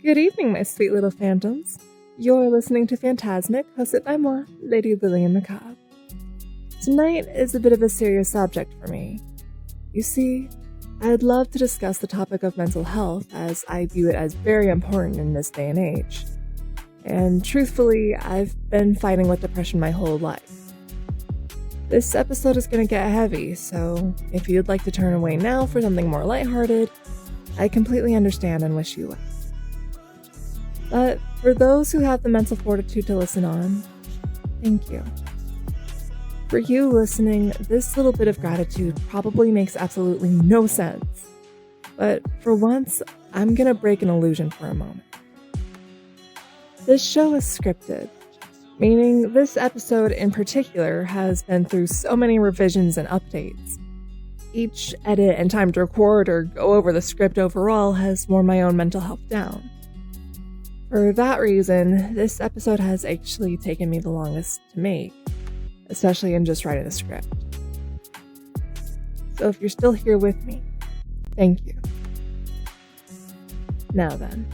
Good evening, my sweet little phantoms. You're listening to Phantasmic, hosted by moi, Lady Lillian Macabre. Tonight is a bit of a serious subject for me. You see, I'd love to discuss the topic of mental health as I view it as very important in this day and age. And truthfully, I've been fighting with depression my whole life. This episode is going to get heavy, so if you'd like to turn away now for something more lighthearted, I completely understand and wish you well. But for those who have the mental fortitude to listen on, thank you. For you listening, this little bit of gratitude probably makes absolutely no sense. But for once, I'm gonna break an illusion for a moment. This show is scripted, meaning this episode in particular has been through so many revisions and updates. Each edit and time to record or go over the script overall has worn my own mental health down. For that reason, this episode has actually taken me the longest to make, especially in just writing the script. So if you're still here with me, thank you. Now then,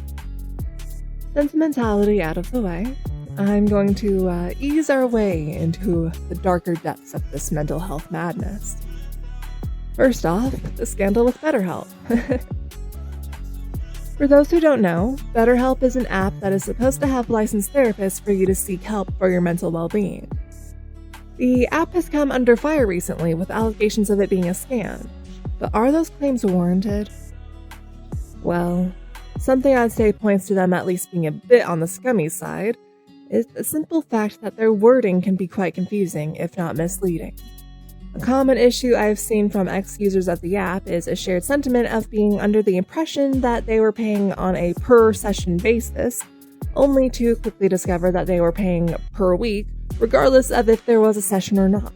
sentimentality out of the way, I'm going to ease our way into the darker depths of this mental health madness. First off, the scandal with BetterHelp. For those who don't know, BetterHelp is an app that is supposed to have licensed therapists for you to seek help for your mental well-being. The app has come under fire recently with allegations of it being a scam, but are those claims warranted? Well, something I'd say points to them at least being a bit on the scummy side is the simple fact that their wording can be quite confusing, if not misleading. A common issue I've seen from ex-users of the app is a shared sentiment of being under the impression that they were paying on a per-session basis, only to quickly discover that they were paying per week, regardless of if there was a session or not.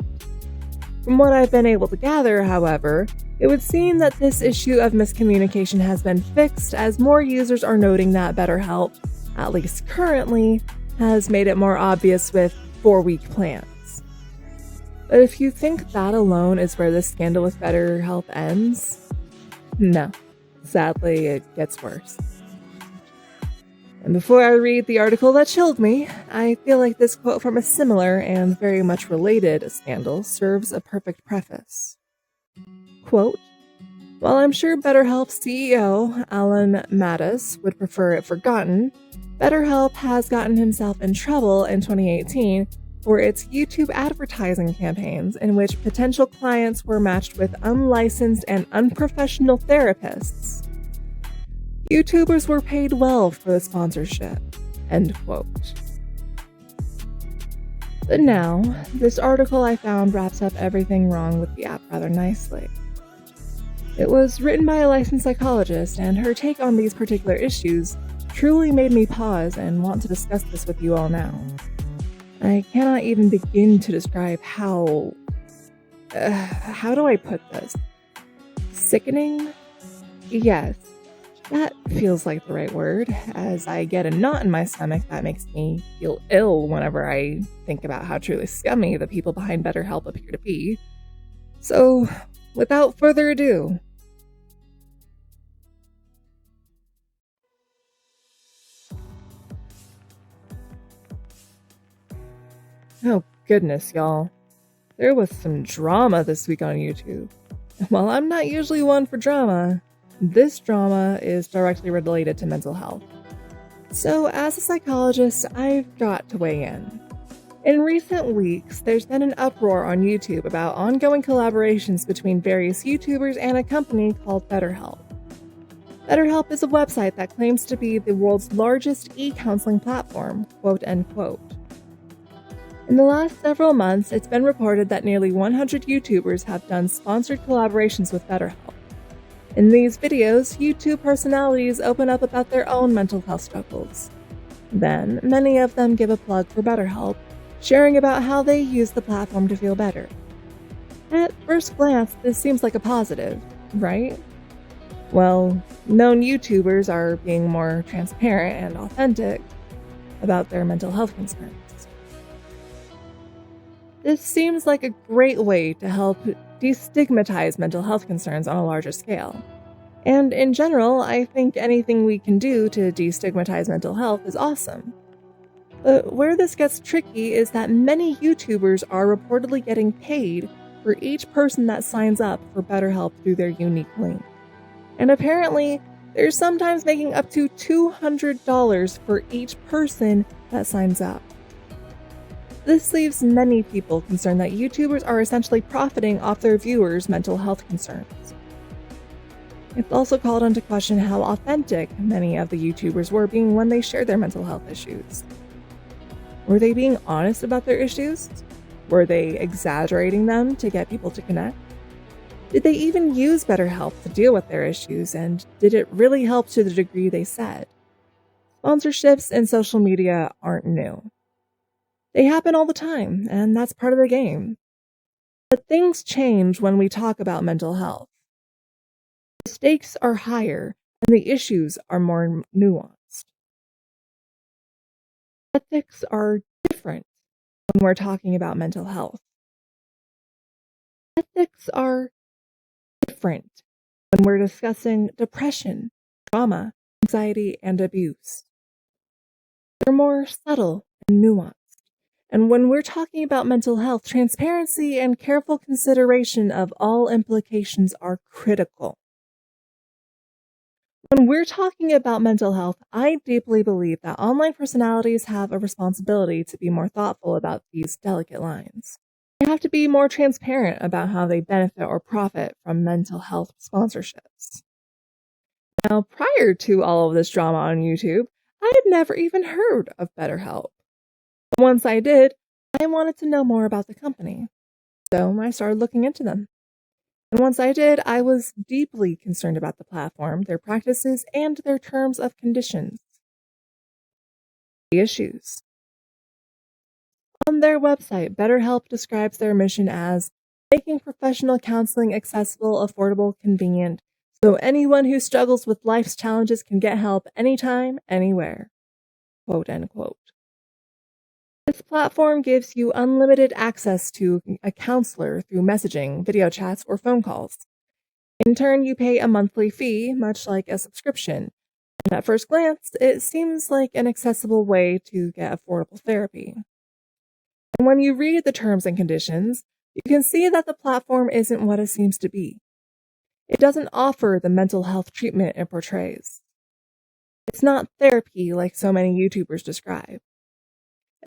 From what I've been able to gather, however, it would seem that this issue of miscommunication has been fixed as more users are noting that BetterHelp, at least currently, has made it more obvious with 4-week plans. But if you think that alone is where this scandal with BetterHelp ends, no. Sadly, it gets worse. And before I read the article that chilled me, I feel like this quote from a similar and very much related scandal serves a perfect preface. Quote, "While I'm sure BetterHelp's CEO, Alan Mattis, would prefer it forgotten, BetterHelp has gotten himself in trouble in 2018 for its YouTube advertising campaigns in which potential clients were matched with unlicensed and unprofessional therapists. YouTubers were paid well for the sponsorship." End quote. But now, this article I found wraps up everything wrong with the app rather nicely. It was written by a licensed psychologist, and her take on these particular issues truly made me pause and want to discuss this with you all now. I cannot even begin to describe how do I put this? Sickening? Yes, that feels like the right word, as I get a knot in my stomach that makes me feel ill whenever I think about how truly scummy the people behind BetterHelp appear to be. So, without further ado, oh goodness, y'all. There was some drama this week on YouTube. While I'm not usually one for drama, this drama is directly related to mental health. So as a psychologist, I've got to weigh in. In recent weeks, there's been an uproar on YouTube about ongoing collaborations between various YouTubers and a company called BetterHelp. BetterHelp is a website that claims to be the world's largest e-counseling platform, quote unquote. In the last several months, it's been reported that nearly 100 YouTubers have done sponsored collaborations with BetterHelp. In these videos, YouTube personalities open up about their own mental health struggles. Then, many of them give a plug for BetterHelp, sharing about how they use the platform to feel better. At first glance, this seems like a positive, right? Well, known YouTubers are being more transparent and authentic about their mental health concerns. This seems like a great way to help destigmatize mental health concerns on a larger scale. And in general, I think anything we can do to destigmatize mental health is awesome. But where this gets tricky is that many YouTubers are reportedly getting paid for each person that signs up for BetterHelp through their unique link. And apparently, they're sometimes making up to $200 for each person that signs up. This leaves many people concerned that YouTubers are essentially profiting off their viewers' mental health concerns. It's also called into question how authentic many of the YouTubers were being when they shared their mental health issues. Were they being honest about their issues? Were they exaggerating them to get people to connect? Did they even use BetterHelp to deal with their issues, and did it really help to the degree they said? Sponsorships and social media aren't new. They happen all the time, and that's part of the game. But things change when we talk about mental health. The stakes are higher, and the issues are more nuanced. Ethics are different when we're talking about mental health. Ethics are different when we're discussing depression, trauma, anxiety, and abuse. They're more subtle and nuanced. And when we're talking about mental health, transparency and careful consideration of all implications are critical. When we're talking about mental health, I deeply believe that online personalities have a responsibility to be more thoughtful about these delicate lines. They have to be more transparent about how they benefit or profit from mental health sponsorships. Now, prior to all of this drama on YouTube, I had never even heard of BetterHelp. But once I did, I wanted to know more about the company. So I started looking into them. And once I did, I was deeply concerned about the platform, their practices, and their terms of conditions. The issues. On their website, BetterHelp describes their mission as making professional counseling accessible, affordable, convenient, so anyone who struggles with life's challenges can get help anytime, anywhere. Quote, end quote. This platform gives you unlimited access to a counselor through messaging, video chats, or phone calls. In turn, you pay a monthly fee, much like a subscription. And at first glance, it seems like an accessible way to get affordable therapy. And when you read the terms and conditions, you can see that the platform isn't what it seems to be. It doesn't offer the mental health treatment it portrays. It's not therapy like so many YouTubers describe.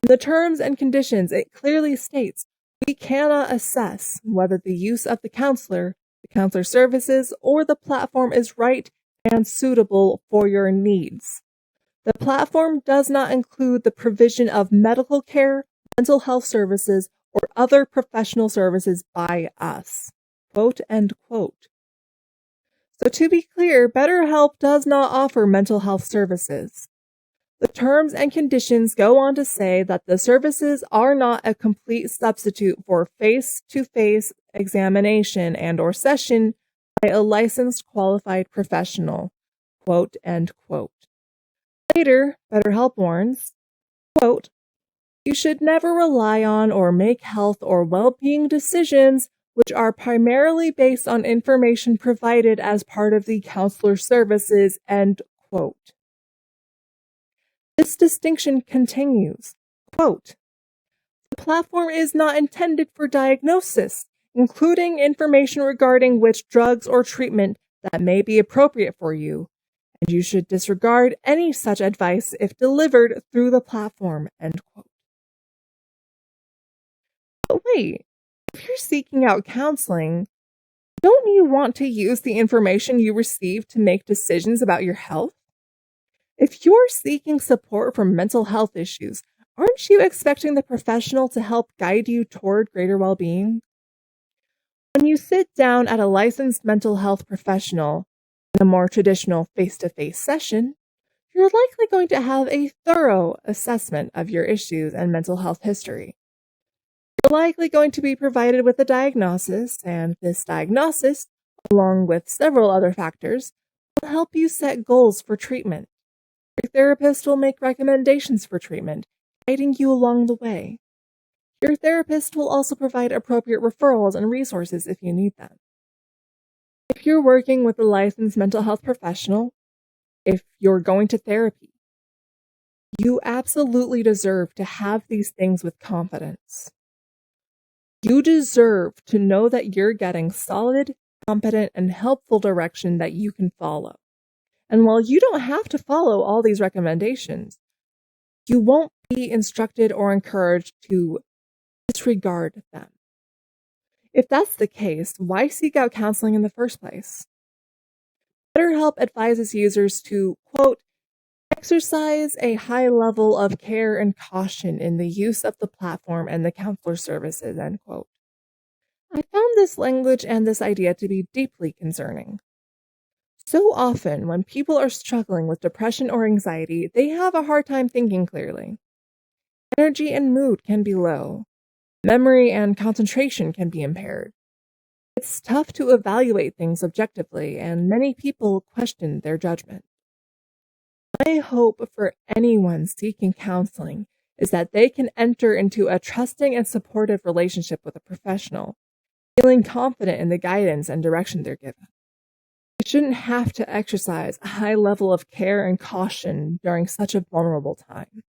In the terms and conditions, it clearly states we cannot assess whether the use of the counselor services, or the platform is right and suitable for your needs. The platform does not include the provision of medical care, mental health services, or other professional services by us. Quote, end quote. So to be clear, BetterHelp does not offer mental health services. The terms and conditions go on to say that the services are not a complete substitute for face-to-face examination and/or session by a licensed qualified professional. Quote, end quote. Later, BetterHelp warns, quote, you should never rely on or make health or well-being decisions which are primarily based on information provided as part of the counselor services, end quote. This distinction continues, quote, the platform is not intended for diagnosis, including information regarding which drugs or treatment that may be appropriate for you, and you should disregard any such advice if delivered through the platform, end quote. But wait, if you're seeking out counseling, don't you want to use the information you receive to make decisions about your health? If you're seeking support for mental health issues, aren't you expecting the professional to help guide you toward greater well-being? When you sit down at a licensed mental health professional in a more traditional face-to-face session, you're likely going to have a thorough assessment of your issues and mental health history. You're likely going to be provided with a diagnosis, and this diagnosis, along with several other factors, will help you set goals for treatment. Your therapist will make recommendations for treatment, guiding you along the way. Your therapist will also provide appropriate referrals and resources if you need them. If you're working with a licensed mental health professional, if you're going to therapy, you absolutely deserve to have these things with confidence. You deserve to know that you're getting solid, competent, and helpful direction that you can follow. And while you don't have to follow all these recommendations, you won't be instructed or encouraged to disregard them. If that's the case, why seek out counseling in the first place? BetterHelp advises users to, quote, exercise a high level of care and caution in the use of the platform and the counselor services, end quote. I found this language and this idea to be deeply concerning. So often, when people are struggling with depression or anxiety, they have a hard time thinking clearly. Energy and mood can be low. Memory and concentration can be impaired. It's tough to evaluate things objectively, and many people question their judgment. My hope for anyone seeking counseling is that they can enter into a trusting and supportive relationship with a professional, feeling confident in the guidance and direction they're given. They shouldn't have to exercise a high level of care and caution during such a vulnerable time.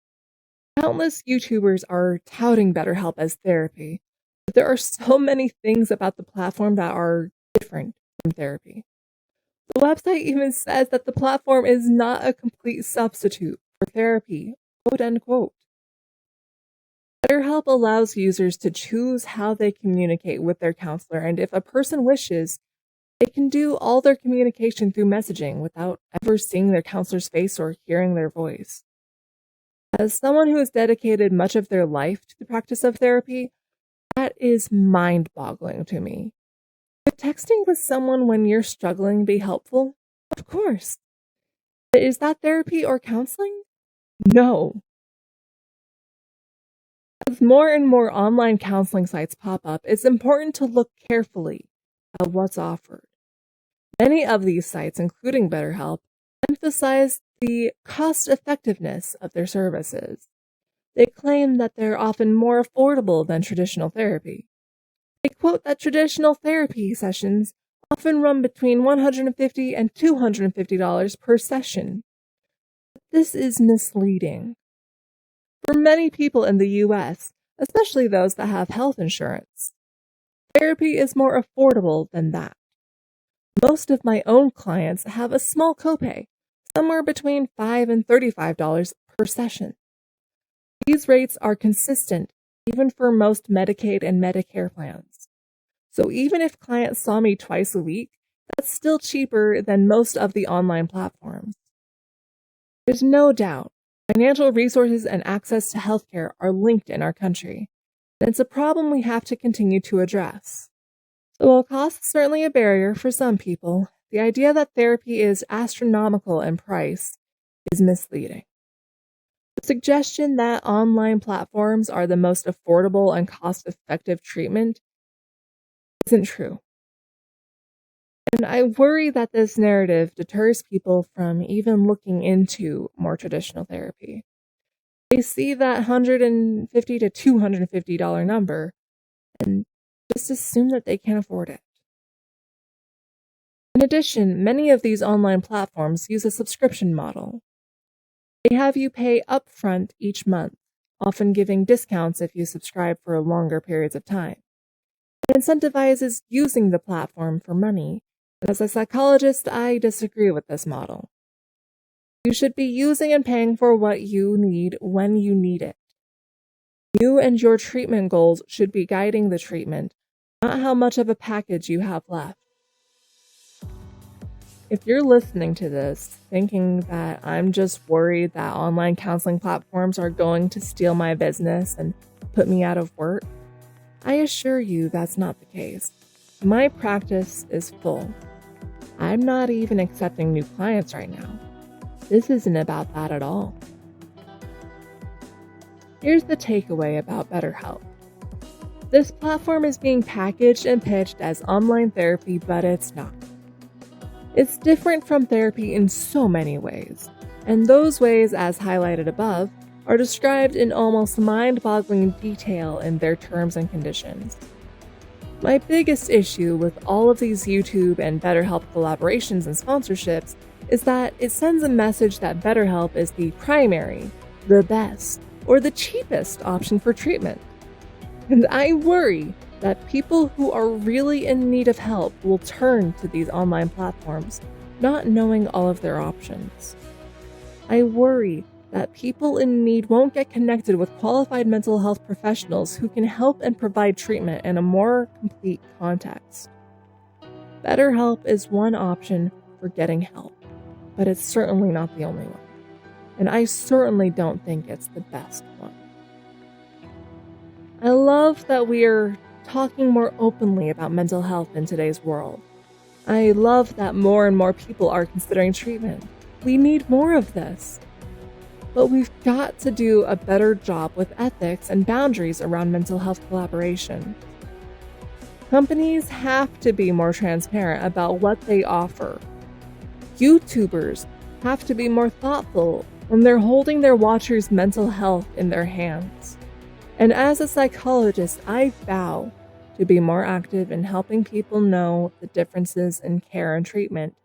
Countless YouTubers are touting BetterHelp as therapy, but there are so many things about the platform that are different from therapy. The website even says that the platform is not a complete substitute for therapy, quote unquote. BetterHelp allows users to choose how they communicate with their counselor, and if a person wishes, they can do all their communication through messaging without ever seeing their counselor's face or hearing their voice. As someone who has dedicated much of their life to the practice of therapy, that is mind-boggling to me. Could texting with someone when you're struggling be helpful? Of course. But is that therapy or counseling? No. As more and more online counseling sites pop up, it's important to look carefully at what's offered. Many of these sites, including BetterHelp, emphasize the cost-effectiveness of their services. They claim that they're often more affordable than traditional therapy. They quote that traditional therapy sessions often run between $150 and $250 per session. This is misleading. For many people in the US, especially those that have health insurance, therapy is more affordable than that. Most of my own clients have a small copay, somewhere between $5 and $35 per session. These rates are consistent even for most Medicaid and Medicare plans. So even if clients saw me twice a week, that's still cheaper than most of the online platforms. There's no doubt financial resources and access to healthcare are linked in our country, and it's a problem we have to continue to address. So while cost is certainly a barrier for some people, the idea that therapy is astronomical in price is misleading. The suggestion that online platforms are the most affordable and cost-effective treatment isn't true. And I worry that this narrative deters people from even looking into more traditional therapy. They see that $150 to $250 number and just assume that they can't afford it. In addition, many of these online platforms use a subscription model. They have you pay upfront each month, often giving discounts if you subscribe for longer periods of time. It incentivizes using the platform for money, and as a psychologist, I disagree with this model. You should be using and paying for what you need when you need it. You and your treatment goals should be guiding the treatment, not how much of a package you have left. If you're listening to this thinking that I'm just worried that online counseling platforms are going to steal my business and put me out of work, I assure you that's not the case. My practice is full. I'm not even accepting new clients right now. This isn't about that at all. Here's the takeaway about BetterHelp. This platform is being packaged and pitched as online therapy, but it's not. It's different from therapy in so many ways, and those ways, as highlighted above, are described in almost mind-boggling detail in their terms and conditions. My biggest issue with all of these YouTube and BetterHelp collaborations and sponsorships is that it sends a message that BetterHelp is the primary, the best, or the cheapest option for treatment. And I worry that people who are really in need of help will turn to these online platforms, not knowing all of their options. I worry that people in need won't get connected with qualified mental health professionals who can help and provide treatment in a more complete context. BetterHelp is one option for getting help, but it's certainly not the only one. And I certainly don't think it's the best one. I love that we are talking more openly about mental health in today's world. I love that more and more people are considering treatment. We need more of this. But we've got to do a better job with ethics and boundaries around mental health collaboration. Companies have to be more transparent about what they offer. YouTubers have to be more thoughtful when they're holding their watchers' mental health in their hands. And as a psychologist, I vow to be more active in helping people know the differences in care and treatment,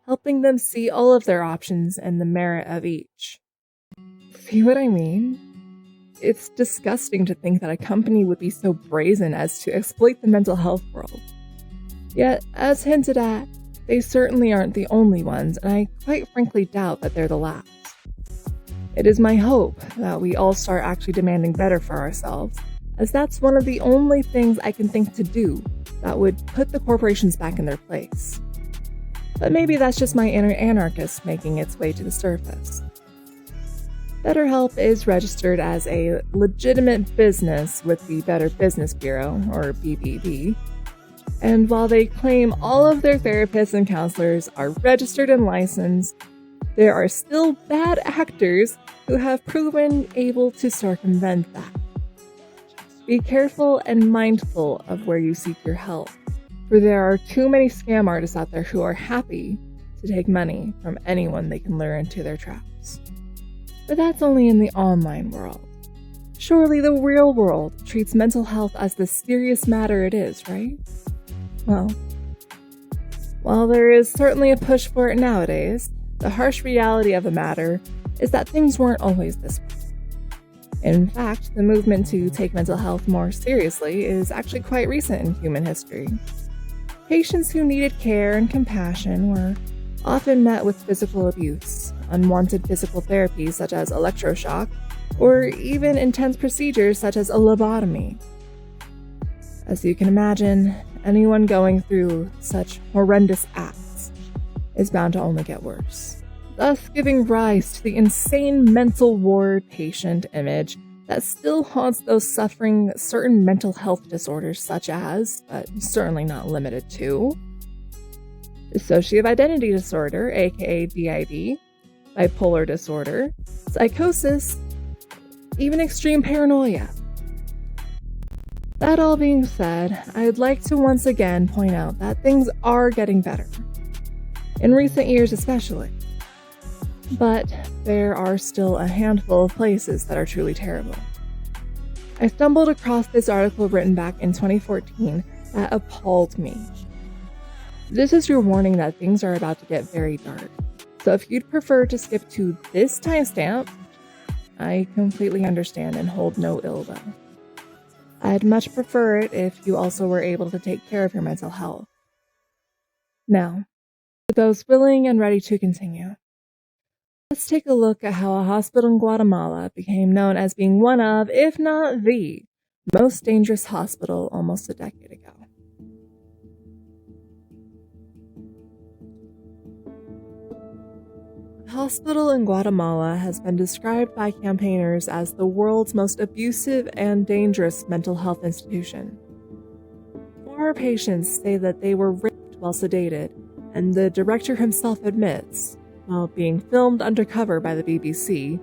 helping them see all of their options and the merit of each. See what I mean? It's disgusting to think that a company would be so brazen as to exploit the mental health world. Yet, as hinted at, they certainly aren't the only ones, and I quite frankly doubt that they're the last. It is my hope that we all start actually demanding better for ourselves, as that's one of the only things I can think to do that would put the corporations back in their place. But maybe that's just my inner anarchist making its way to the surface. BetterHelp is registered as a legitimate business with the Better Business Bureau, or BBB, and while they claim all of their therapists and counselors are registered and licensed, there are still bad actors who have proven able to circumvent that. Be careful and mindful of where you seek your help, for there are too many scam artists out there who are happy to take money from anyone they can lure into their traps. But that's only in the online world. Surely the real world treats mental health as the serious matter it is, right? Well, while there is certainly a push for it nowadays, the harsh reality of the matter is that things weren't always this way. In fact, the movement to take mental health more seriously is actually quite recent in human history. Patients who needed care and compassion were often met with physical abuse, unwanted physical therapy such as electroshock, or even intense procedures such as a lobotomy. As you can imagine, anyone going through such horrendous acts is bound to only get worse, thus giving rise to the insane mental ward patient image that still haunts those suffering certain mental health disorders such as, but certainly not limited to, dissociative identity disorder, aka DID, bipolar disorder, psychosis, even extreme paranoia. That all being said, I'd like to once again point out that things are getting better. In recent years especially. But there are still a handful of places that are truly terrible. I stumbled across this article written back in 2014 that appalled me. This is your warning that things are about to get very dark. So if you'd prefer to skip to this timestamp, I completely understand and hold no ill will. I'd much prefer it if you also were able to take care of your mental health. Now, for those willing and ready to continue, let's take a look at how a hospital in Guatemala became known as being one of, if not the, most dangerous hospital almost a decade ago. The hospital in Guatemala has been described by campaigners as the world's most abusive and dangerous mental health institution. Former patients say that they were raped while sedated, and the director himself admits, while being filmed undercover by the BBC,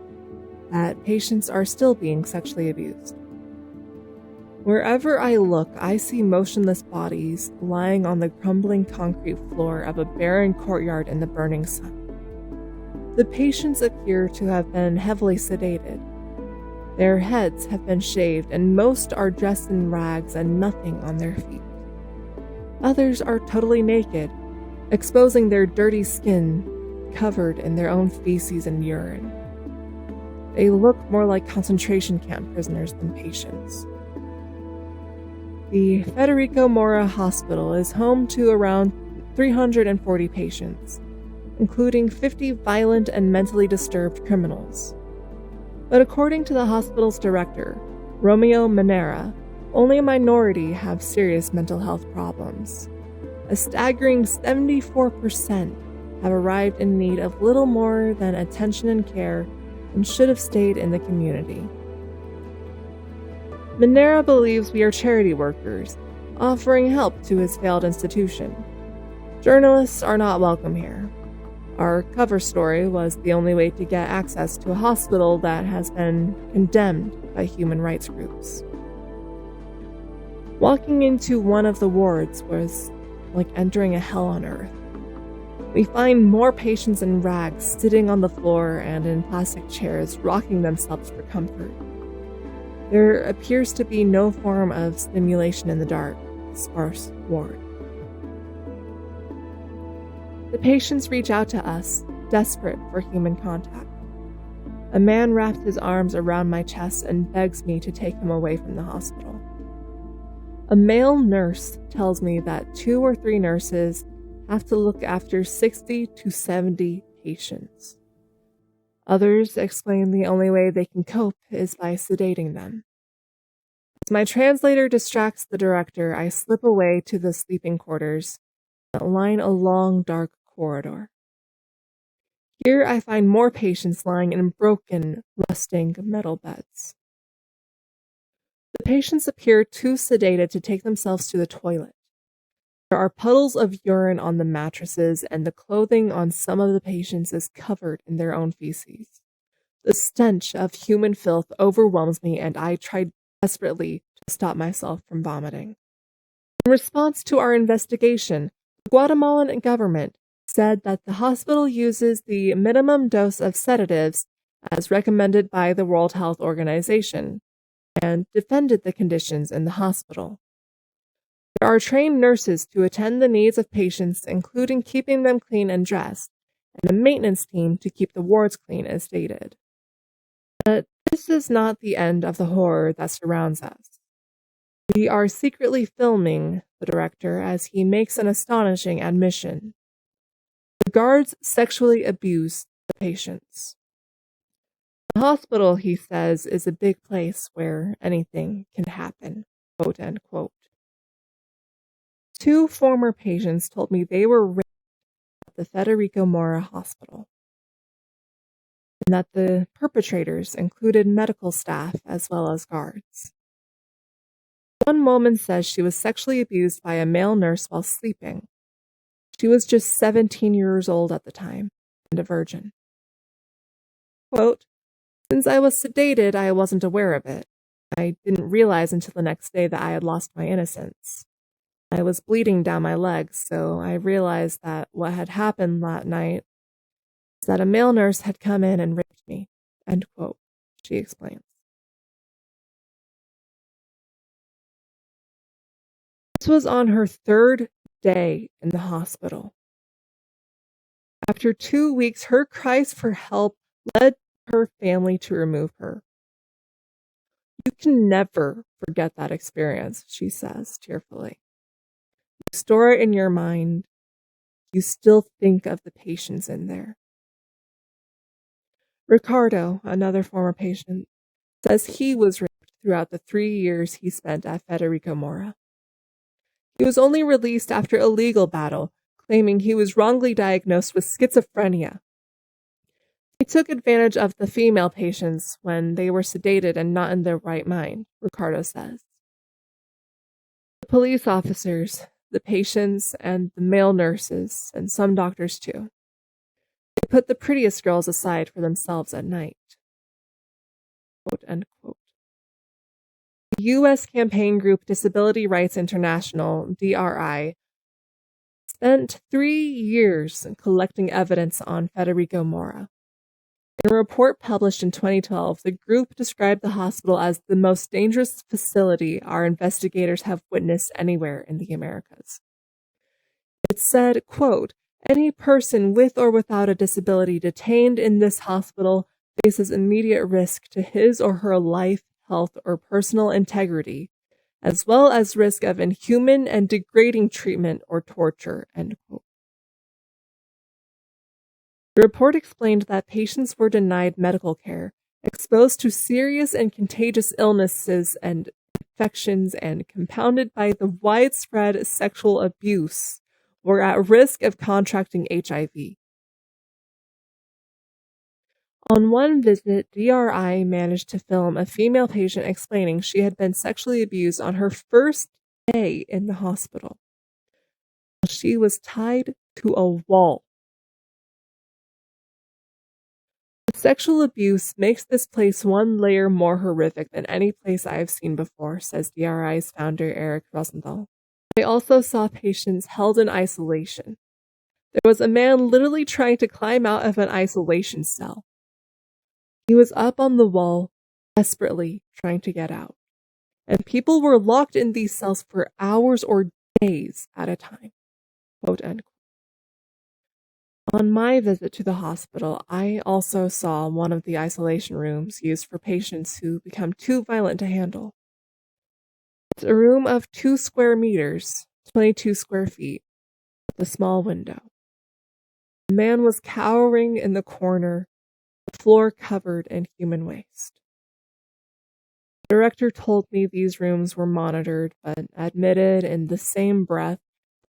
that patients are still being sexually abused. Wherever I look, I see motionless bodies lying on the crumbling concrete floor of a barren courtyard in the burning sun. The patients appear to have been heavily sedated. Their heads have been shaved, and most are dressed in rags and nothing on their feet. Others are totally naked, exposing their dirty skin covered in their own feces and urine. They look more like concentration camp prisoners than patients. The Federico Mora Hospital is home to around 340 patients, including 50 violent and mentally disturbed criminals. But according to the hospital's director, Romeo Manera, only a minority have serious mental health problems. A staggering 74% have arrived in need of little more than attention and care and should have stayed in the community. Manera believes we are charity workers, offering help to his failed institution. Journalists are not welcome here. Our cover story was the only way to get access to a hospital that has been condemned by human rights groups. Walking into one of the wards was like entering a hell on earth. We find more patients in rags sitting on the floor and in plastic chairs, rocking themselves for comfort. There appears to be no form of stimulation in the dark, sparse ward. The patients reach out to us, desperate for human contact. A man wraps his arms around my chest and begs me to take him away from the hospital. A male nurse tells me that 2 or 3 nurses have to look after 60 to 70 patients. Others explain the only way they can cope is by sedating them. As my translator distracts the director, I slip away to the sleeping quarters that line a long, dark corridor. Here I find more patients lying in broken, rusting metal beds. The patients appear too sedated to take themselves to the toilet. There are puddles of urine on the mattresses, and the clothing on some of the patients is covered in their own feces. The stench of human filth overwhelms me, and I try desperately to stop myself from vomiting. In response to our investigation, the Guatemalan government said that the hospital uses the minimum dose of sedatives as recommended by the World Health Organization, and defended the conditions in the hospital. There are trained nurses to attend the needs of patients, including keeping them clean and dressed, and a maintenance team to keep the wards clean as stated. But this is not the end of the horror that surrounds us. We are secretly filming the director as he makes an astonishing admission. The guards sexually abuse the patients. The hospital, he says, is a big place where anything can happen, quote unquote. 2 former patients told me they were raped at the Federico Mora Hospital, and that the perpetrators included medical staff as well as guards. One woman says she was sexually abused by a male nurse while sleeping. She was just 17 years old at the time, and a virgin. Quote, "Since I was sedated, I wasn't aware of it. I didn't realize until the next day that I had lost my innocence. I was bleeding down my legs, so I realized that what had happened that night is that a male nurse had come in and raped me," end quote, she explains. This was on her 3rd day in the hospital. After 2 weeks, her cries for help led her family to remove her. "You can never forget that experience," she says tearfully. "You store it in your mind. You still think of the patients in there." Ricardo, another former patient, says he was raped throughout the 3 years he spent at Federico Mora. He was only released after a legal battle, claiming he was wrongly diagnosed with schizophrenia. He took advantage of the female patients when they were sedated and not in their right mind, Ricardo says. The police officers, the patients, and the male nurses, and some doctors too. They put the prettiest girls aside for themselves at night. Quote, end quote. The U.S. campaign group Disability Rights International, DRI, spent 3 years collecting evidence on Federico Mora. In a report published in 2012, the group described the hospital as the most dangerous facility our investigators have witnessed anywhere in the Americas. It said, quote, "Any person with or without a disability detained in this hospital faces immediate risk to his or her life, health, or personal integrity, as well as risk of inhuman and degrading treatment or torture," end quote. The report explained that patients were denied medical care, exposed to serious and contagious illnesses and infections, and compounded by the widespread sexual abuse, were at risk of contracting HIV. On one visit, DRI managed to film a female patient explaining she had been sexually abused on her first day in the hospital. She was tied to a wall. The sexual abuse makes this place one layer more horrific than any place I have seen before, says DRI's founder Eric Rosenthal. I also saw patients held in isolation. There was a man literally trying to climb out of an isolation cell. He was up on the wall, desperately trying to get out. And people were locked in these cells for hours or days at a time. Quote, end quote. On my visit to the hospital, I also saw one of the isolation rooms used for patients who become too violent to handle. It's a room of 2 square meters, 22 square feet, with a small window. The man was cowering in the corner, the floor covered in human waste. The director told me these rooms were monitored, but admitted in the same breath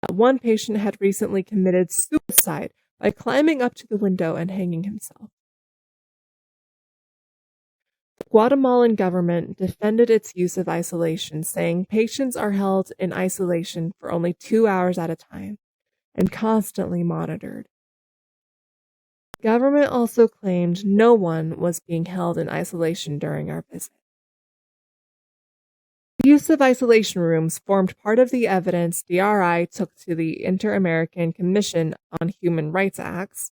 that one patient had recently committed suicide by climbing up to the window and hanging himself. The Guatemalan government defended its use of isolation, saying patients are held in isolation for only 2 hours at a time and constantly monitored. The government also claimed no one was being held in isolation during our visit. The use of isolation rooms formed part of the evidence DRI took to the Inter-American Commission on Human Rights Acts,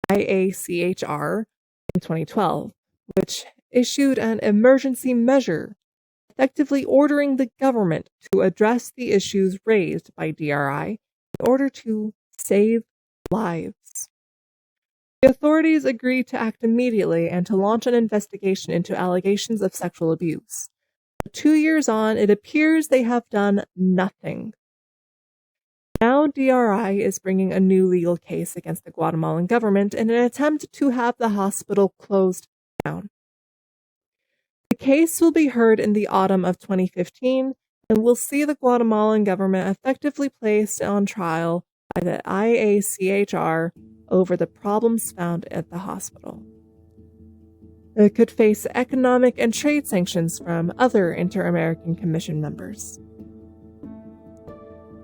IACHR, in 2012, which issued an emergency measure, effectively ordering the government to address the issues raised by DRI in order to save lives. The authorities agreed to act immediately and to launch an investigation into allegations of sexual abuse. 2 years on, it appears they have done nothing. Now DRI is bringing a new legal case against the Guatemalan government in an attempt to have the hospital closed down. The case will be heard in the autumn of 2015 and will see the Guatemalan government effectively placed on trial by the IACHR over the problems found at the hospital. It could face economic and trade sanctions from other Inter-American Commission members.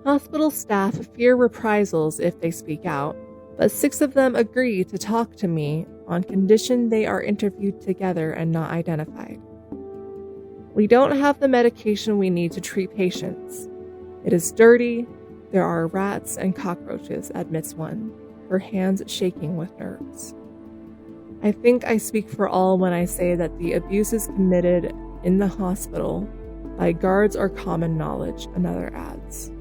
Hospital staff fear reprisals if they speak out, but 6 of them agree to talk to me on condition they are interviewed together and not identified. We don't have the medication we need to treat patients. It is dirty, there are rats and cockroaches, admits one, her hands shaking with nerves. I think I speak for all when I say that the abuses committed in the hospital by guards are common knowledge, another adds.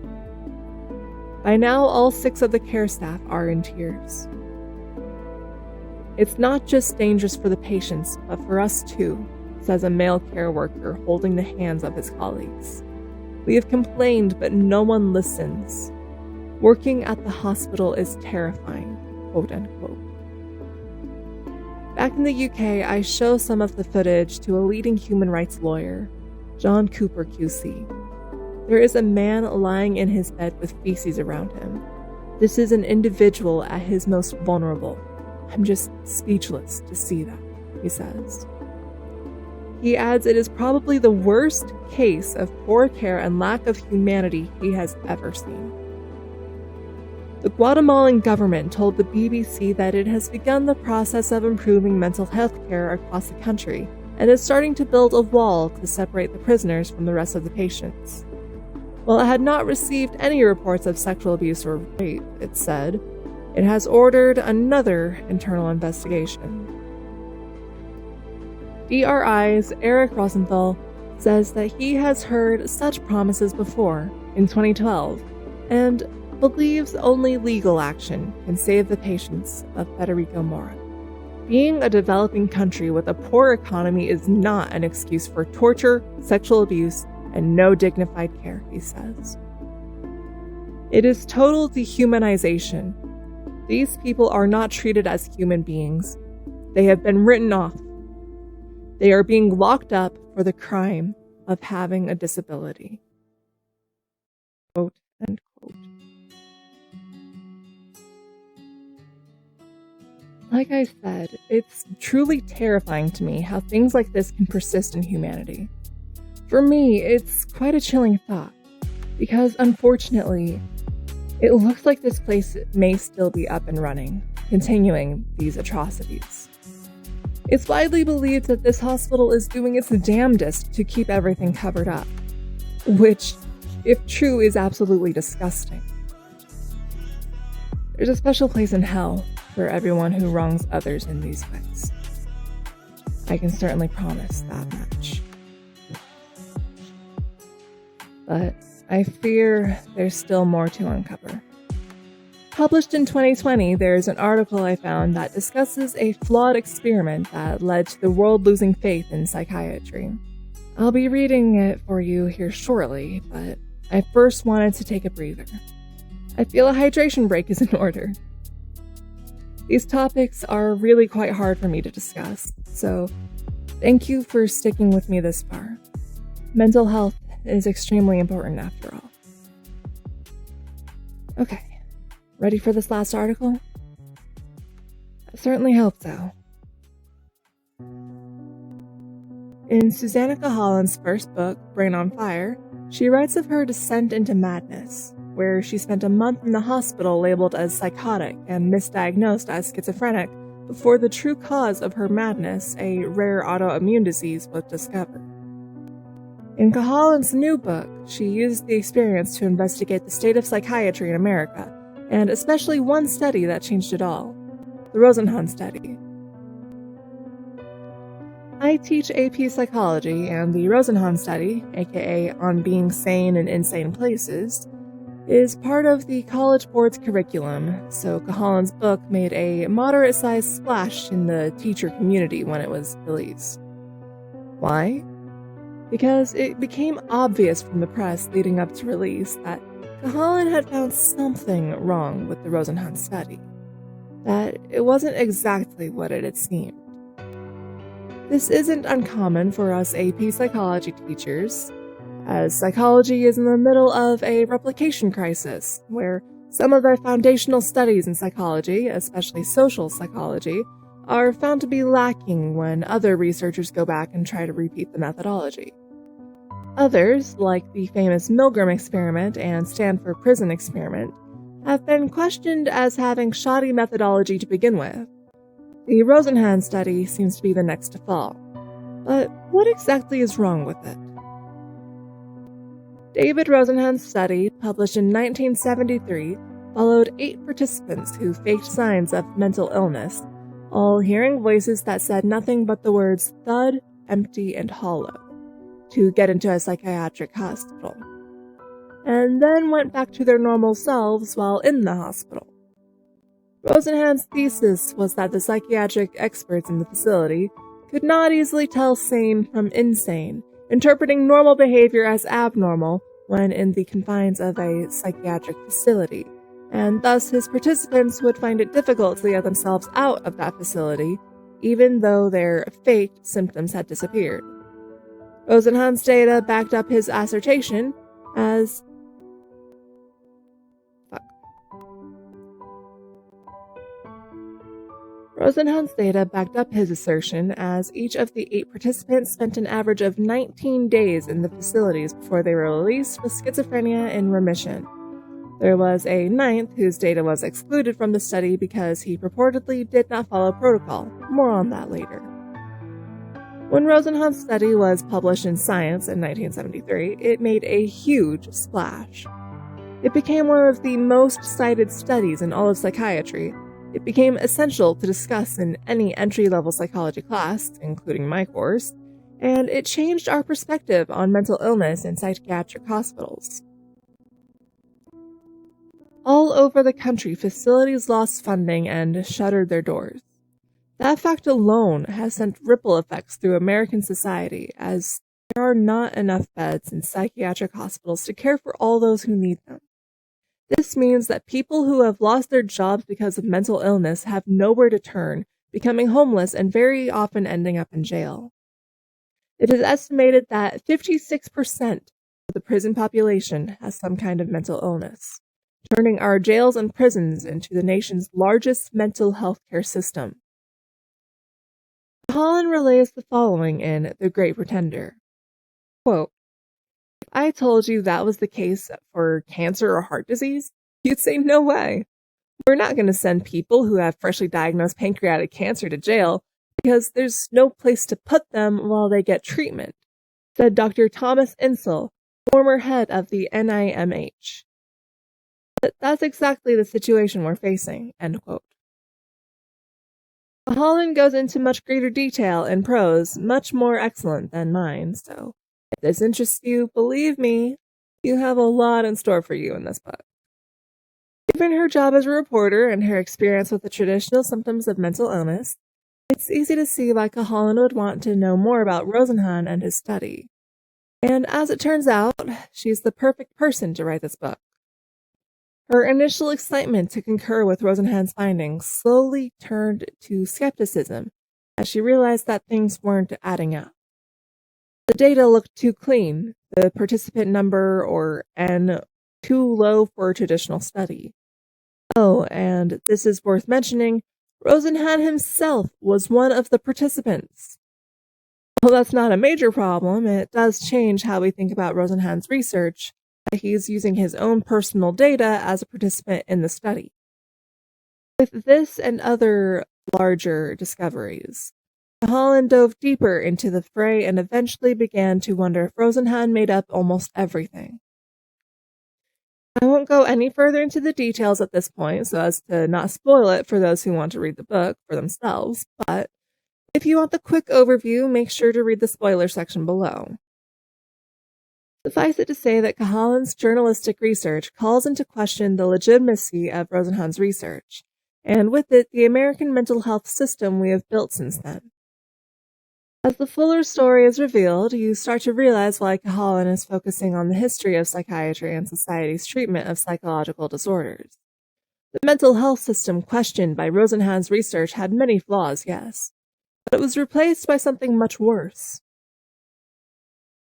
By now, all 6 of the care staff are in tears. It's not just dangerous for the patients, but for us too, says a male care worker holding the hands of his colleagues. We have complained, but no one listens. Working at the hospital is terrifying, quote unquote. Back in the UK, I show some of the footage to a leading human rights lawyer, John Cooper QC. There is a man lying in his bed with feces around him. This is an individual at his most vulnerable. I'm just speechless to see that, he says. He adds it is probably the worst case of poor care and lack of humanity he has ever seen. The Guatemalan government told the BBC that it has begun the process of improving mental health care across the country and is starting to build a wall to separate the prisoners from the rest of the patients. While it had not received any reports of sexual abuse or rape, it said, it has ordered another internal investigation. DRI's Eric Rosenthal says that he has heard such promises before, in 2012, and believes only legal action can save the patients of Federico Mora. Being a developing country with a poor economy is not an excuse for torture, sexual abuse, and no dignified care, he says. It is total dehumanization. These people are not treated as human beings. They have been written off. They are being locked up for the crime of having a disability. Quote, end quote. Like I said, it's truly terrifying to me how things like this can persist in humanity. For me, it's quite a chilling thought, because unfortunately, it looks like this place may still be up and running, continuing these atrocities. It's widely believed that this hospital is doing its damnedest to keep everything covered up, which, if true, is absolutely disgusting. There's a special place in hell for everyone who wrongs others in these ways. I can certainly promise that much. But I fear there's still more to uncover. Published in 2020, there's an article I found that discusses a flawed experiment that led to the world losing faith in psychiatry. I'll be reading it for you here shortly, but I first wanted to take a breather. I feel a hydration break is in order. These topics are really quite hard for me to discuss, so thank you for sticking with me this far. Mental health is extremely important after all. Okay, ready for this last article? I certainly hope so. In Susanna Cahalan's first book, Brain on Fire, she writes of her descent into madness, where she spent a month in the hospital labeled as psychotic and misdiagnosed as schizophrenic before the true cause of her madness, a rare autoimmune disease, was discovered. In Cahalan's new book, she used the experience to investigate the state of psychiatry in America, and especially one study that changed it all, the Rosenhan study. I teach AP Psychology, and the Rosenhan study, aka On Being Sane in Insane Places, is part of the College Board's curriculum, so Cahalan's book made a moderate-sized splash in the teacher community when it was released. Why? Because it became obvious from the press leading up to release that Cahalan had found something wrong with the Rosenhan study, that it wasn't exactly what it had seemed. This isn't uncommon for us AP Psychology teachers, as psychology is in the middle of a replication crisis, where some of the foundational studies in psychology, especially social psychology, are found to be lacking when other researchers go back and try to repeat the methodology. Others, like the famous Milgram experiment and Stanford prison experiment, have been questioned as having shoddy methodology to begin with. The Rosenhan study seems to be the next to fall. But what exactly is wrong with it? David Rosenhan's study, published in 1973, followed 8 participants who faked signs of mental illness, all hearing voices that said nothing but the words thud, empty, and hollow, to get into a psychiatric hospital, and then went back to their normal selves while in the hospital. Rosenhan's thesis was that the psychiatric experts in the facility could not easily tell sane from insane, interpreting normal behavior as abnormal when in the confines of a psychiatric facility, and thus his participants would find it difficult to get themselves out of that facility, even though their faked symptoms had disappeared. Rosenhan's data backed up his assertion as Rosenhan's data backed up his assertion as each of the 8 participants spent an average of 19 days in the facilities before they were released with schizophrenia in remission. There was a 9th whose data was excluded from the study because he purportedly did not follow protocol. More on that later. When Rosenhan's study was published in Science in 1973, it made a huge splash. It became one of the most cited studies in all of psychiatry. It became essential to discuss in any entry-level psychology class, including my course, and it changed our perspective on mental illness in psychiatric hospitals. All over the country, facilities lost funding and shuttered their doors. That fact alone has sent ripple effects through American society, as there are not enough beds in psychiatric hospitals to care for all those who need them. This means that people who have lost their jobs because of mental illness have nowhere to turn, becoming homeless and very often ending up in jail. It is estimated that 56% of the prison population has some kind of mental illness, turning our jails and prisons into the nation's largest mental health care system. Holland relays the following in The Great Pretender. Quote, "If I told you that was the case for cancer or heart disease, you'd say no way. We're not going to send people who have freshly diagnosed pancreatic cancer to jail because there's no place to put them while they get treatment," said Dr. Thomas Insel, former head of the NIMH. But that's exactly the situation we're facing, end quote. Holland goes into much greater detail in prose, much more excellent than mine, so if this interests you, believe me, you have a lot in store for you in this book. Given her job as a reporter and her experience with the traditional symptoms of mental illness, it's easy to see why Holland would want to know more about Rosenhan and his study. And as it turns out, she's the perfect person to write this book. Her initial excitement to concur with Rosenhan's findings slowly turned to skepticism as she realized that things weren't adding up. The data looked too clean, the participant number, or N, too low for a traditional study. Oh, and this is worth mentioning, Rosenhan himself was one of the participants. Well, that's not a major problem. It does change how we think about Rosenhan's research. He's using his own personal data as a participant in the study. With this and other larger discoveries, Holland dove deeper into the fray and eventually began to wonder if Rosenhan made up almost everything. I won't go any further into the details at this point so as to not spoil it for those who want to read the book for themselves, but if you want the quick overview, make sure to read the spoiler section below. Suffice it to say that Holland's journalistic research calls into question the legitimacy of Rosenhan's research, and with it, the American mental health system we have built since then. As the fuller story is revealed, you start to realize why Holland is focusing on the history of psychiatry and society's treatment of psychological disorders. The mental health system questioned by Rosenhan's research had many flaws, yes, but it was replaced by something much worse.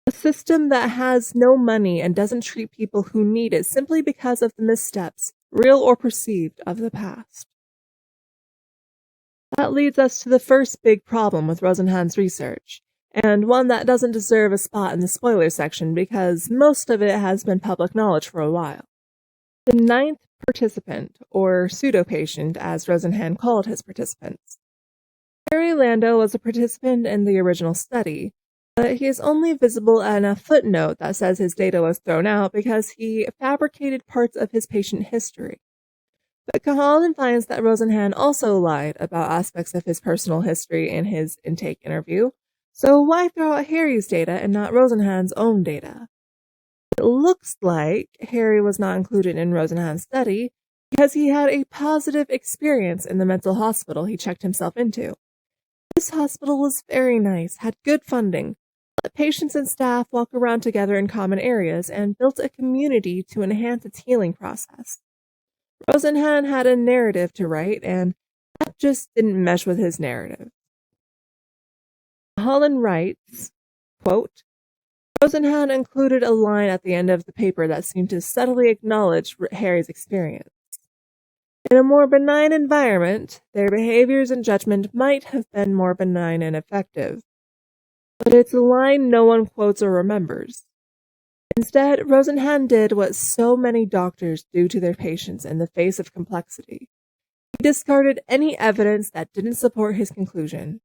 A system that has no money and doesn't treat people who need it simply because of the missteps, real or perceived, of the past. That leads us to the first big problem with Rosenhan's research, and one that doesn't deserve a spot in the spoiler section because most of it has been public knowledge for a while. The ninth participant, or pseudo-patient as Rosenhan called his participants. Harry Lando was a participant in the original study, but he is only visible in a footnote that says his data was thrown out because he fabricated parts of his patient history. But Holland finds that Rosenhan also lied about aspects of his personal history in his intake interview, so why throw out Harry's data and not Rosenhan's own data? It looks like Harry was not included in Rosenhan's study because he had a positive experience in the mental hospital he checked himself into. This hospital was very nice, had good funding, let patients and staff walk around together in common areas, and built a community to enhance its healing process. Rosenhan had a narrative to write, and that just didn't mesh with his narrative. Holland writes, quote, "Rosenhan included a line at the end of the paper that seemed to subtly acknowledge Harry's experience. In a more benign environment, their behaviors and judgment might have been more benign and effective. But it's a line no one quotes or remembers. Instead, Rosenhan did what so many doctors do to their patients in the face of complexity. He discarded any evidence that didn't support his conclusion,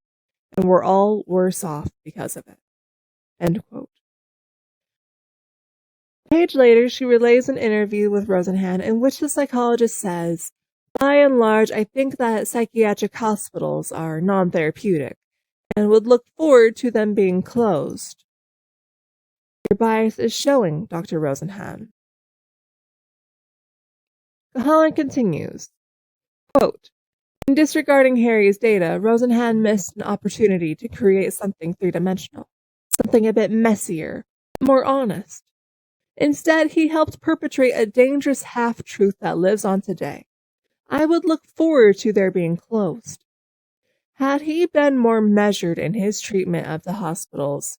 and we're all worse off because of it." End quote. A page later, she relays an interview with Rosenhan in which the psychologist says, "By and large, I think that psychiatric hospitals are non-therapeutic, and would look forward to them being closed. Your bias is showing, Dr. Rosenhan." Cahalan continues, quote, "In disregarding Harry's data, Rosenhan missed an opportunity to create something three-dimensional, something a bit messier, more honest. Instead, he helped perpetrate a dangerous half-truth that lives on today. I would look forward to their being closed. Had he been more measured in his treatment of the hospitals,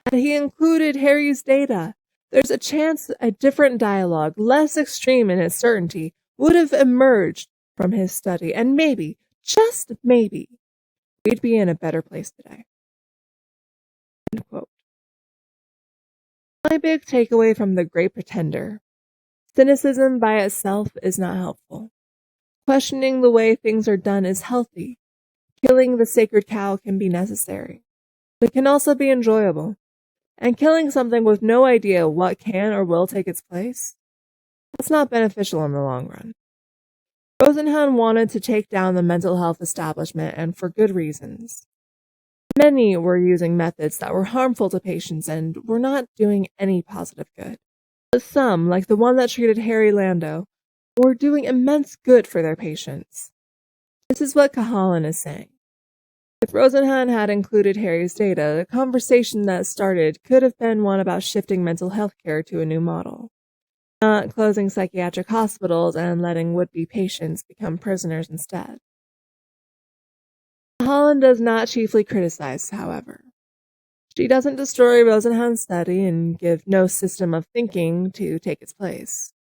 had he included Harry's data, there's a chance a different dialogue, less extreme in its certainty, would have emerged from his study, and maybe, just maybe, we'd be in a better place today." End quote. My big takeaway from The Great Pretender: cynicism by itself is not helpful. Questioning the way things are done is healthy. Killing the sacred cow can be necessary. It can also be enjoyable. And killing something with no idea what can or will take its place? That's not beneficial in the long run. Rosenhan wanted to take down the mental health establishment, and for good reasons. Many were using methods that were harmful to patients and were not doing any positive good. But some, like the one that treated Harry Lando, were doing immense good for their patients. This is what Cahalan is saying. If Rosenhan had included Harry's data, the conversation that started could have been one about shifting mental health care to a new model, not closing psychiatric hospitals and letting would-be patients become prisoners instead. Cahalan does not chiefly criticize, however. She doesn't destroy Rosenhan's study and give no system of thinking to take its place.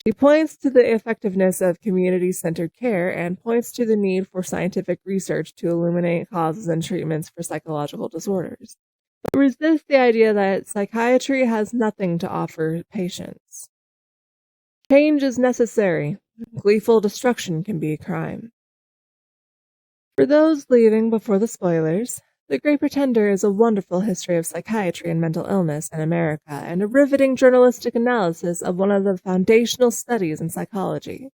She points to the effectiveness of community-centered care and points to the need for scientific research to illuminate causes and treatments for psychological disorders, but resists the idea that psychiatry has nothing to offer patients. Change is necessary. Gleeful destruction can be a crime. For those leaving before the spoilers, The Great Pretender is a wonderful history of psychiatry and mental illness in America, and a riveting journalistic analysis of one of the foundational studies in psychology.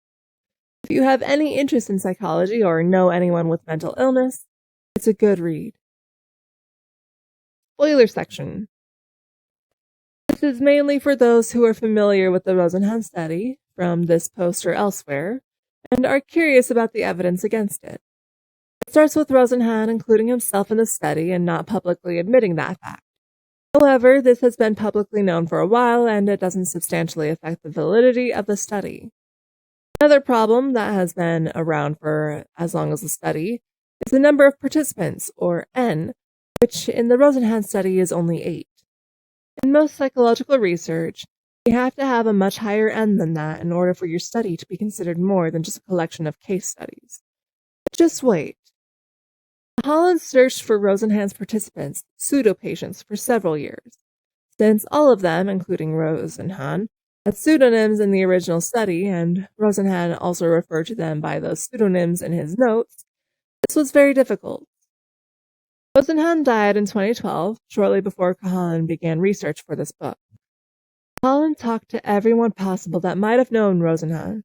If you have any interest in psychology or know anyone with mental illness, it's a good read. Spoiler section. This is mainly for those who are familiar with the Rosenhan study, from this post or elsewhere, and are curious about the evidence against it. It starts with Rosenhan including himself in the study and not publicly admitting that fact. However, this has been publicly known for a while, and it doesn't substantially affect the validity of the study. Another problem that has been around for as long as the study is the number of participants, or N, which in the Rosenhan study is only 8. In most psychological research, you have to have a much higher N than that in order for your study to be considered more than just a collection of case studies. But just wait. Holland searched for Rosenhan's participants, pseudo-patients, for several years. Since all of them, including Rosenhan, had pseudonyms in the original study, and Rosenhan also referred to them by those pseudonyms in his notes, this was very difficult. Rosenhan died in 2012, shortly before Cahalan began research for this book. Cahalan talked to everyone possible that might have known Rosenhan,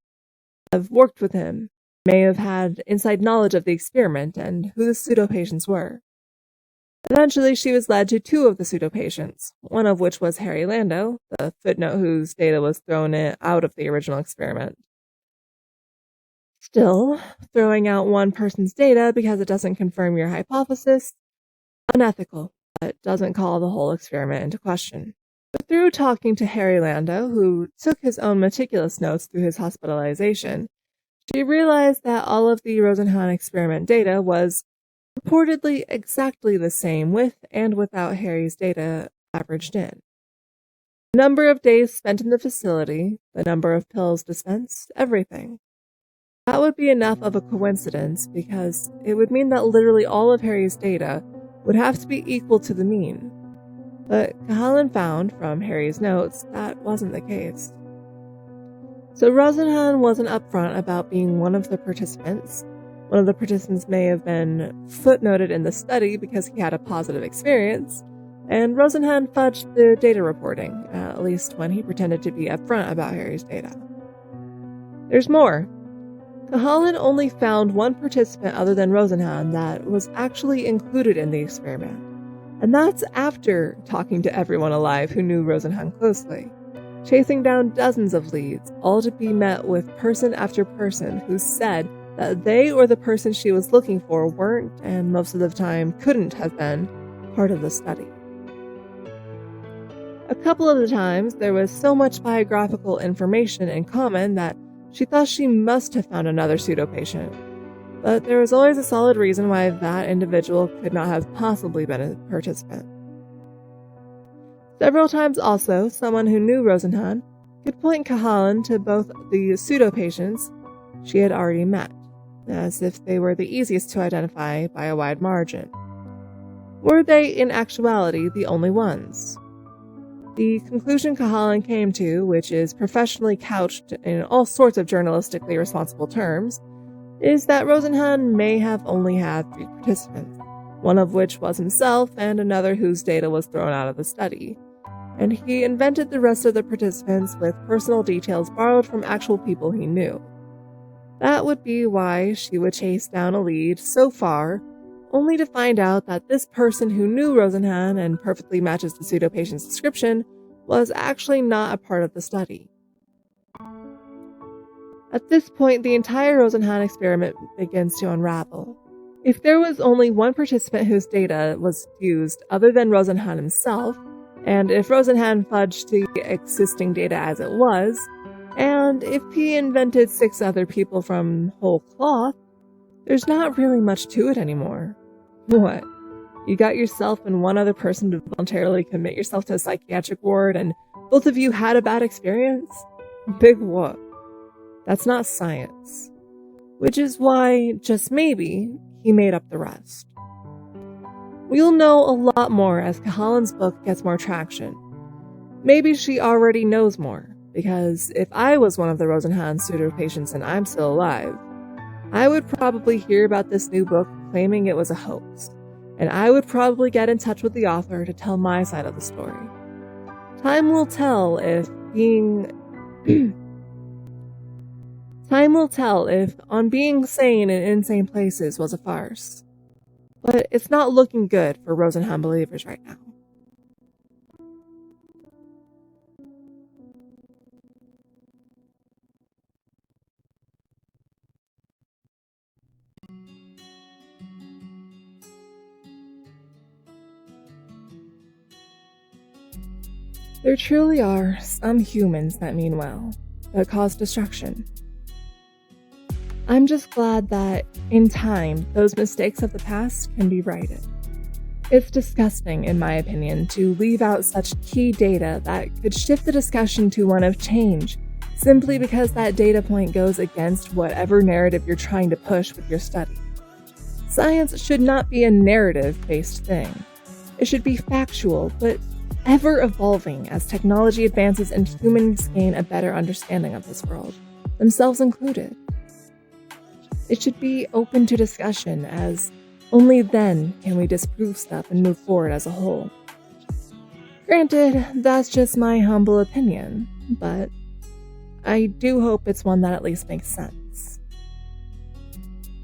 have worked with him, may have had inside knowledge of the experiment and who the pseudo-patients were. Eventually, she was led to 2 of the pseudo-patients, one of which was Harry Lando, the footnote whose data was thrown out of the original experiment. Still, throwing out one person's data because it doesn't confirm your hypothesis, unethical, but doesn't call the whole experiment into question. But through talking to Harry Lando, who took his own meticulous notes through his hospitalization, she realized that all of the Rosenhan experiment data was reportedly exactly the same with and without Harry's data averaged in. The number of days spent in the facility, the number of pills dispensed, everything. That would be enough of a coincidence because it would mean that literally all of Harry's data would have to be equal to the mean. But Cahalan found, from Harry's notes, that wasn't the case. So Rosenhan wasn't upfront about being one of the participants. One of the participants may have been footnoted in the study because he had a positive experience, and Rosenhan fudged the data reporting, at least when he pretended to be upfront about Harry's data. There's more. Cahalan only found one participant other than Rosenhan that was actually included in the experiment, and that's after talking to everyone alive who knew Rosenhan closely. chasing down dozens of leads, all to be met with person after person who said that they or the person she was looking for weren't, and most of the time couldn't have been, part of the study. A couple of the times, there was so much biographical information in common that she thought she must have found another pseudo-patient. But there was always a solid reason why that individual could not have possibly been a participant. Several times also, someone who knew Rosenhan could point Cahalan to both the pseudo-patients she had already met, as if they were the easiest to identify by a wide margin. Were they, in actuality, the only ones? The conclusion Cahalan came to, which is professionally couched in all sorts of journalistically responsible terms, is that Rosenhan may have only had 3 participants, one of which was himself and another whose data was thrown out of the study, and he invented the rest of the participants with personal details borrowed from actual people he knew. That would be why she would chase down a lead so far, only to find out that this person who knew Rosenhan and perfectly matches the pseudo-patient's description was actually not a part of the study. At this point, the entire Rosenhan experiment begins to unravel. If there was only one participant whose data was used other than Rosenhan himself, and if Rosenhan fudged the existing data as it was, and if he invented 6 other people from whole cloth, there's not really much to it anymore. What? You got yourself and one other person to voluntarily commit yourself to a psychiatric ward, and both of you had a bad experience? Big whoop. That's not science. Which is why, just maybe, he made up the rest. We'll know a lot more as Cahalan's book gets more traction. Maybe she already knows more, because if I was one of the Rosenhan pseudo-patients and I'm still alive, I would probably hear about this new book claiming it was a hoax, and I would probably get in touch with the author to tell my side of the story. Time will tell if on being sane in insane places was a farce. But it's not looking good for Rosenhan believers right now. There truly are some humans that mean well, but cause destruction. I'm just glad that, in time, those mistakes of the past can be righted. It's disgusting, in my opinion, to leave out such key data that could shift the discussion to one of change, simply because that data point goes against whatever narrative you're trying to push with your study. Science should not be a narrative-based thing. It should be factual, but ever-evolving as technology advances and humans gain a better understanding of this world, themselves included. It should be open to discussion, as only then can we disprove stuff and move forward as a whole. Granted, that's just my humble opinion, but I do hope it's one that at least makes sense.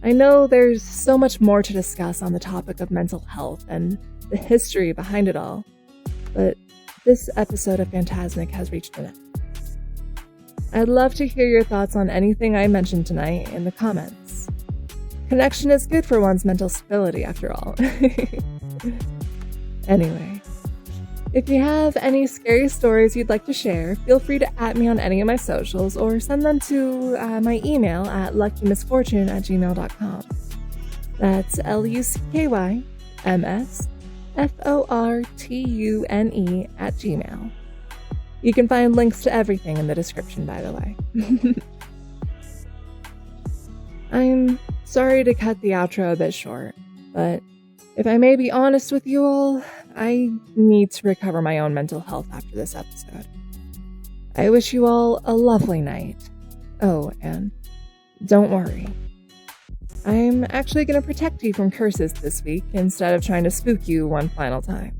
I know there's so much more to discuss on the topic of mental health and the history behind it all, but this episode of Phantasmic has reached an end. I'd love to hear your thoughts on anything I mentioned tonight in the comments. Connection is good for one's mental stability, after all. Anyway, if you have any scary stories you'd like to share, feel free to @ me on any of my socials or send them to my email at luckymisfortune@gmail.com. That's LUCKYMSFORTUNE@gmail. You can find links to everything in the description, by the way. I'm sorry to cut the outro a bit short, but if I may be honest with you all, I need to recover my own mental health after this episode. I wish you all a lovely night. Oh, and don't worry. I'm actually going to protect you from curses this week instead of trying to spook you one final time.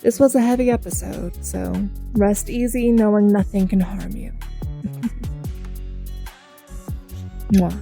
This was a heavy episode, so rest easy knowing nothing can harm you. Mwah.